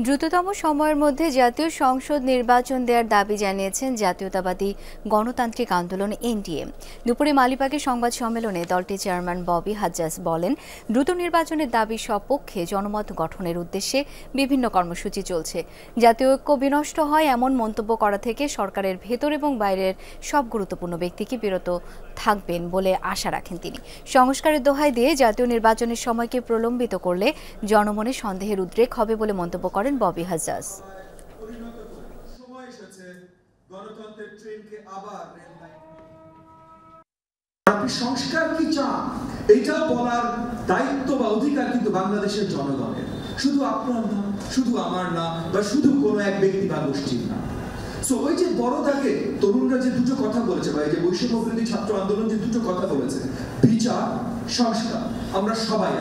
দ্রুততম সময়ের মধ্যে জাতীয় সংসদ নির্বাচন দেওয়ার দাবি জানিয়েছেন জাতীয়তাবাদী গণতান্ত্রিক আন্দোলন এনডিএ। দুপুরে মালিবাগে সংবাদ সম্মেলনে দলটির চেয়ারম্যান ববি হাজ্জাজ বলেন, দ্রুত নির্বাচনের দাবি সপক্ষে জনমত গঠনের উদ্দেশ্যে বিভিন্ন কর্মসূচি চলছে। জাতীয় ঐক্য বিনষ্ট হয় এমন মন্তব্য করা থেকে সরকারের ভেতর এবং বাইরের সব গুরুত্বপূর্ণ ব্যক্তিকে বিরত থাকবেন বলে আশা রাখেন তিনি। সংস্কারের দোহাই দিয়ে জাতীয় নির্বাচনের সময়কে প্রলম্বিত করলে জনমনে সন্দেহের উদ্রেক হবে বলে মন্তব্য করেন ববি হাজ্জাজ। সংস্কার কি চান এটা বলার দায়িত্ব বা অধিকার কিন্তু বাংলাদেশের জনগণের, শুধু আপনার না, শুধু আমার না, বা শুধু কোনো এক ব্যক্তি বা গোষ্ঠীর না। সো ওই যে বড় দাগে তরুণরা যে দুটো কথা বলেছে, বা এই যে বৈষম্য বিরোধী ছাত্র আন্দোলন যে দুটো কথা বলেছে, বিচার, সংস্কার, আমরা সবাই